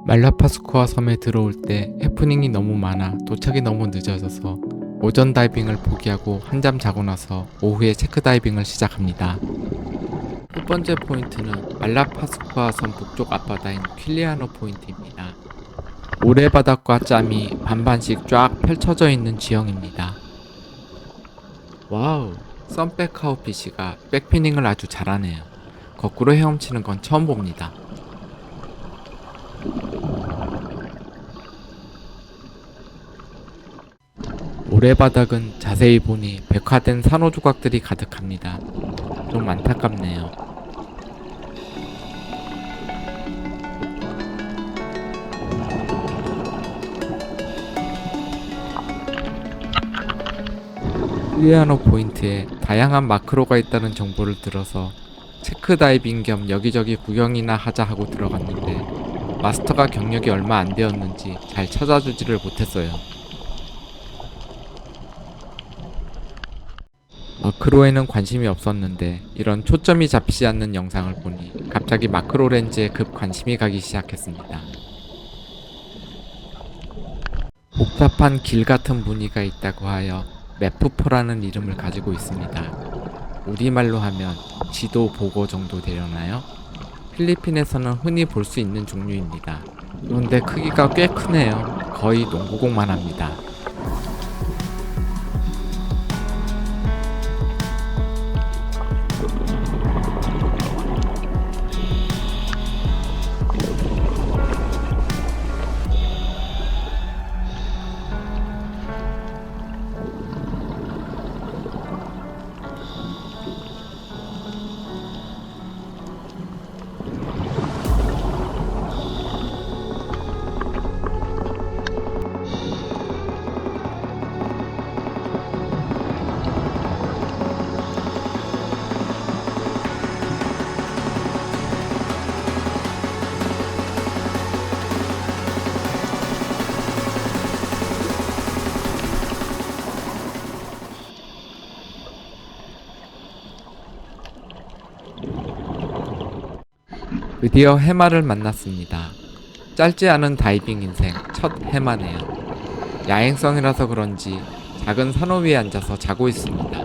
말라파스코아 섬에 들어올 때 해프닝이 너무 많아 도착이 너무 늦어져서 오전 다이빙을 포기하고 한잠 자고 나서 오후에 체크 다이빙을 시작합니다. 첫 번째 포인트는 말라파스코아 섬 북쪽 앞바다인 퀼리아노 포인트입니다. 모래바닥과 짬이 반반씩 쫙 펼쳐져 있는 지형입니다. 와우, 썬백카우피시가 백피닝을 아주 잘하네요. 거꾸로 헤엄치는 건 처음 봅니다. 모래바닥은 자세히 보니 백화된 산호 조각들이 가득합니다. 좀 안타깝네요. 힐리아노 포인트에 다양한 마크로가 있다는 정보를 들어서 체크 다이빙 겸 여기저기 구경이나 하자 하고 들어갔는데 마스터가 경력이 얼마 안 되었는지 잘 찾아주지를 못했어요. 마크로에는 관심이 없었는데 이런 초점이 잡히지 않는 영상을 보니 갑자기 마크로 렌즈에 급 관심이 가기 시작했습니다. 복잡한 길 같은 무늬가 있다고 하여 매프포라는 이름을 가지고 있습니다. 우리말로 하면 지도 보고 정도 되려나요? 필리핀에서는 흔히 볼 수 있는 종류입니다. 그런데 크기가 꽤 크네요. 거의 농구공만 합니다. 드디어 해마를 만났습니다. 짧지 않은 다이빙 인생 첫 해마네요. 야행성이라서 그런지 작은 산호 위에 앉아서 자고 있습니다.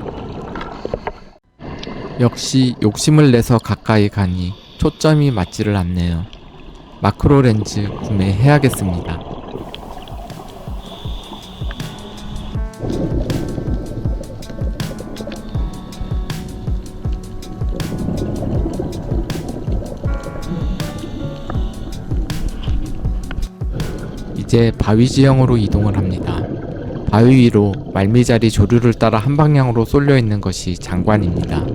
역시 욕심을 내서 가까이 가니 초점이 맞지를 않네요. 마크로 렌즈 구매해야겠습니다. 이제 바위 지형으로 이동을 합니다. 바위 위로 말미잘이 조류를 따라 한 방향으로 쏠려 있는 것이 장관입니다.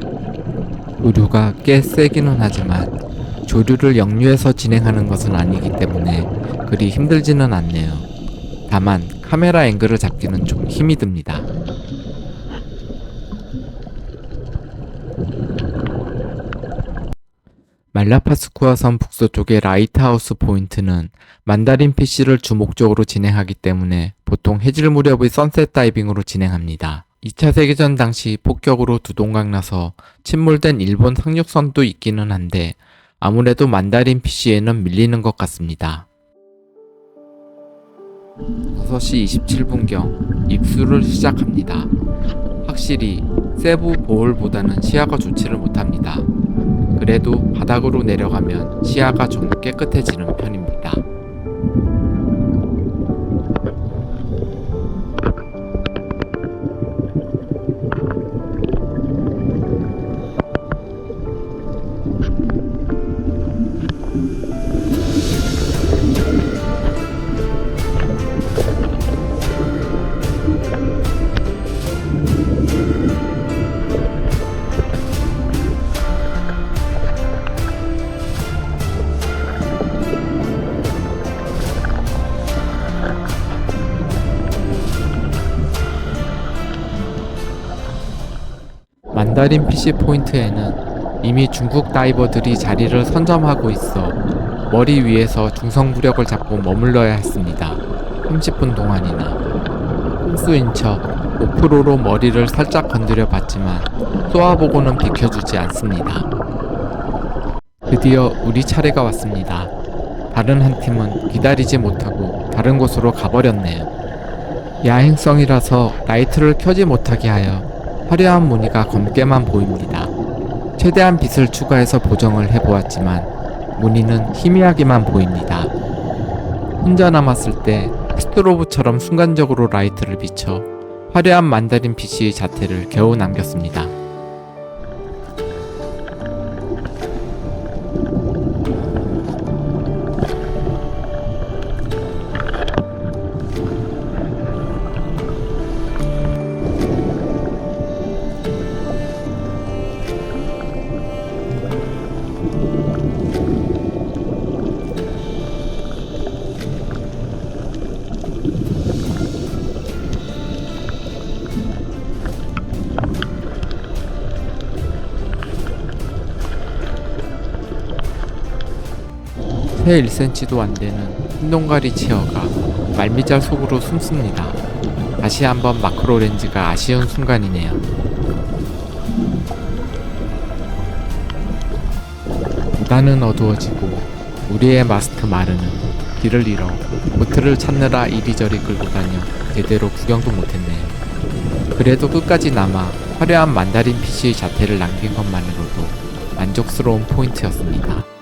조류가 꽤 세기는 하지만 조류를 역류해서 진행하는 것은 아니기 때문에 그리 힘들지는 않네요. 다만 카메라 앵글을 잡기는 좀 힘이 듭니다. 말라파스코아 섬 북서쪽의 라이트하우스 포인트는 만다린 피쉬를 주목적으로 진행하기 때문에 보통 해질 무렵의 선셋 다이빙으로 진행합니다. 2차 세계전 당시 폭격으로 두동강 나서 침몰된 일본 상륙선도 있기는 한데 아무래도 만다린 피쉬에는 밀리는 것 같습니다. 6시 27분경 입수를 시작합니다. 확실히 세부 보홀보다는 시야가 좋지를 못합니다. 그래도 바닥으로 내려가면 시야가 좀 깨끗해지는 편입니다. 만다린 피쉬 포인트에는 이미 중국 다이버들이 자리를 선점하고 있어 머리 위에서 중성부력을 잡고 머물러야 했습니다. 30분 동안이나. 꼼수인 척 5%로 머리를 살짝 건드려 봤지만 쏘아보고는 비켜주지 않습니다. 드디어 우리 차례가 왔습니다. 다른 한 팀은 기다리지 못하고 다른 곳으로 가버렸네요. 야행성이라서 라이트를 켜지 못하게 하여 화려한 무늬가 검게만 보입니다. 최대한 빛을 추가해서 보정을 해보았지만 무늬는 희미하게만 보입니다. 혼자 남았을 때 스트로브처럼 순간적으로 라이트를 비춰 화려한 만다린 PC 자태를 겨우 남겼습니다. 새 1cm도 안 되는 흰동가리 치어가 말미잘 속으로 숨습니다. 다시 한번 마크로 렌즈가 아쉬운 순간이네요. 보다는 어두워지고 우리의 마스터 마르는 길을 잃어 보트를 찾느라 이리저리 끌고 다녀 제대로 구경도 못했네요. 그래도 끝까지 남아 화려한 만다린 PC 자태를 남긴 것만으로도 만족스러운 포인트였습니다.